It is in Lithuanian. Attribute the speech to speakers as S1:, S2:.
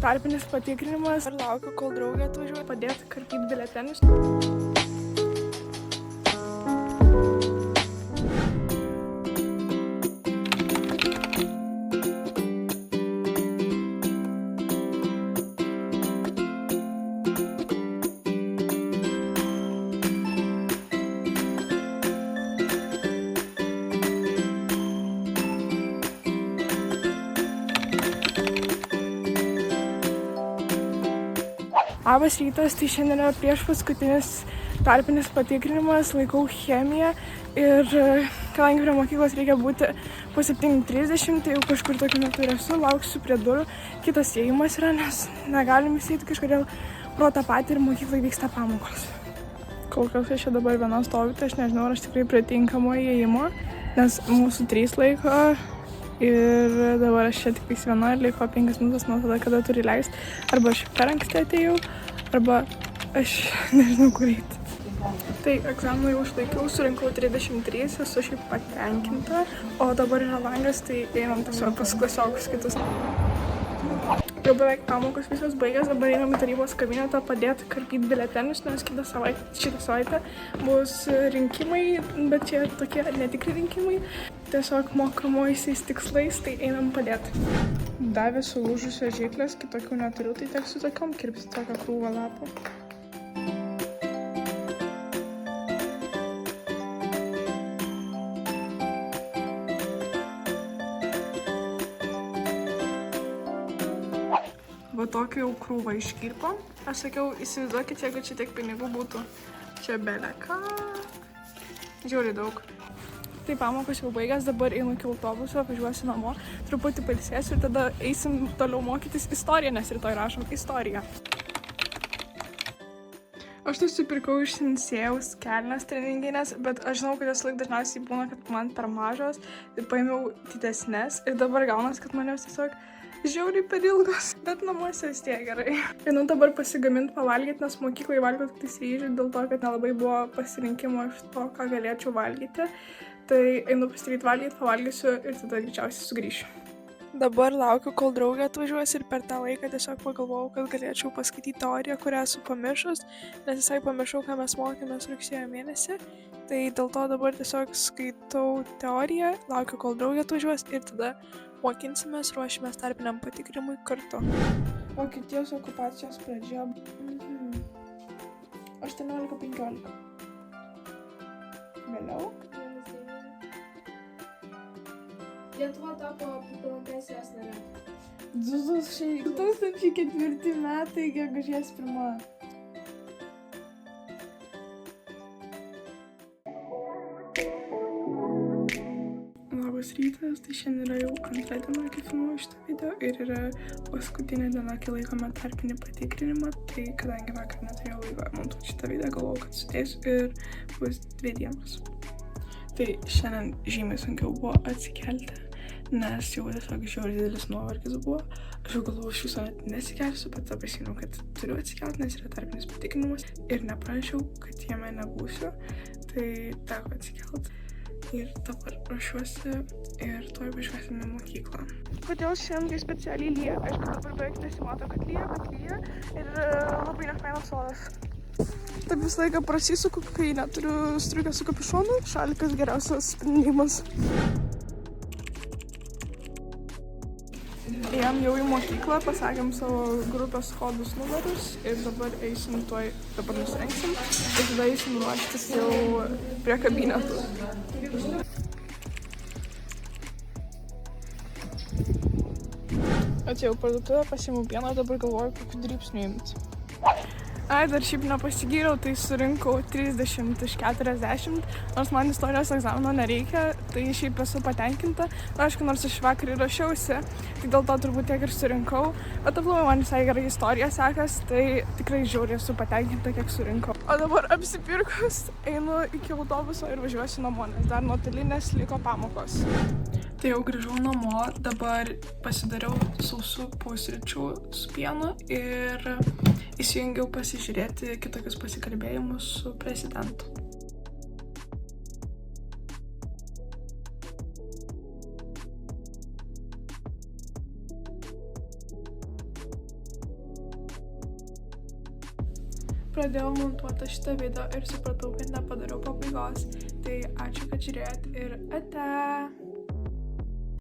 S1: tarpinis patikrinimas ir laukiu, kol draugė atvažiuoja padėti karpyti biuletenius. Labas rytas, tai šiandien yra prieš paskutinis tarpinis patikrinimas, laikau chemiją ir kadangi prie mokyklos reikia būti po 7:30, tai jau kažkur tokiu metu ir esu, lauksiu prie durų. Kitas įėjimas yra, nes negalim įsėti kažkodėl pro tą patį ir mokyklai vyksta pamokos. Kol kas aš čia dabar viena stoviu, tai aš nežinau, ar aš tikrai prie tinkamo įėjimo, nes mūsų 3 laiko. Ir dabar aš čia tik viena ir liko 5 minutės nuo tada, kada turi leisti. Arba aš per anksti atėjau, arba aš nežinau, kur eiti. Tai egzaminą jau išlaikiau, surinkau 33, esu šiaip patenkinta. O dabar yra langas, tai einam tiesiog pas klasiokus kitus. Jau beveik pamokos visos baigės, dabar einam į tarybos kabinetą padėti karpyti biuletenius, nes šitą savaitę bus rinkimai, bet čia tokie netikri rinkimai. Tiesiog mokamoisiais tikslais, tai einam padėti. Davė sulūžusios žirklės, kitokių neturiu, tai teks su tokiom kirpsti tokią krūvą lapų. Va tokį jau krūvą iškirpo. Aš sakiau, įsivaizduokit, jeigu čia tiek pinigų būtų. Čia beleka. Žiauriai daug. Tai pamokos jau baigęs, dabar einu iki autobuso, važiuosiu namo, truputį pailsėsiu ir tada eisim toliau mokytis istoriją, nes rytoj rašom istoriją. Aš nusipirkau iš Sinsėjaus kelnes treninginės, bet aš žinau, kad jos laik dažniausiai būna, kad man per mažos, tai paėmiau didesnes ir dabar gaunas, kad man jos tiesiog žiauriai per ilgos, bet namuose vis tiek gerai. Einu dabar pasigaminti pavalgyti, nes mokyklai valgiau tik ryžių, dėl to, kad nelabai buvo pasirinkimo iš to, ką galėčiau valgyti. Tai einu pasidaryti valgyti, pavalgysiu ir tada greičiausiai sugrįšiu. Dabar laukiu, kol draugė atvažiuos ir per tą laiką tiesiog pagalvojau, kad galėčiau paskaityti teoriją, kurią esu pamiršus, nes visai pamiršau, ką mes mokėmės rugsėjo mėnesį. Tai dėl to dabar tiesiog skaitau teoriją, laukiu, kol draugė atvažiuos ir tada mokinsimės, ruošimės tarpiniam patikrimui kartu. Vokietijos okupacijos pradžia 18-15. Vėliau.
S2: Lietuva tapo pilnateisės nare.
S1: 2004 metai, gegužės 1. Labas rytas, tai šiandien yra jau antra diena, kai filmuoju šitą video ir yra paskutinė diena, kai laikome tarpinį patikrinimą, tai kadangi vakar neturėjau laiko montuoti šitą video, galvojau, kad sudėsiu ir bus 2 dienos. Tai šiandien žymiai sunkiau buvo atsikelti, nes jau tiesiog žiauriai didelis nuovargis buvo. Aš jau galvojau, iš viso net nesikelsiu, bet tada pasimenu, kad turiu atsikelti, nes yra tarpinis patikrinimas ir neprašiau, kad jame nebūsiu, tai teko atsikelti. Ir dabar ruošiuosi ir tuoj važiuosime į mokyklą. Kodėl šiandien tai specialiai lyja? Aišku, dabar beveik nesimato, kad lyja, bet lyja ir labai nefainas oras. Taip visą laiką prasisuku, kai neturiu striukę su kapišonu, šalikas geriausias sprendimas. Ėjom jau į mokyklą, pasakėm savo grupės kodus numerius ir dabar eisim dabar nusirengsim ir tada eisim ruoštis jau prie kabinetų. Atėjau parduotuvę, pasiimu pieną, dabar galvoju, kokių drybsnių imti. Ai, dar šiaip nepasigyriau, tai surinkau 30 iš 40, nors man istorijos egzamino nereikia, tai šiaip esu patenkinta. Aišku, nors aš vakar rašiausi, tai dėl to turbūt tiek ir surinkau, bet aplamai man visai gerai istorija sekas, tai tikrai žiauriai esu patenkinta, kiek surinkau. O dabar apsipirkus, einu iki autobuso ir važiuosiu namo, nes dar nuotolinės liko pamokos. Tai jau grįžau namo, dabar pasidariau sausų pusryčių su pienu ir įsijungiau pasižiūrėti kitokius pasikalbėjimus su prezidentu. pradėjau montuoti šitą video ir supratau, kad nepadariau pabaigos. Tai ačiū, kad žiūrėjot ir ate.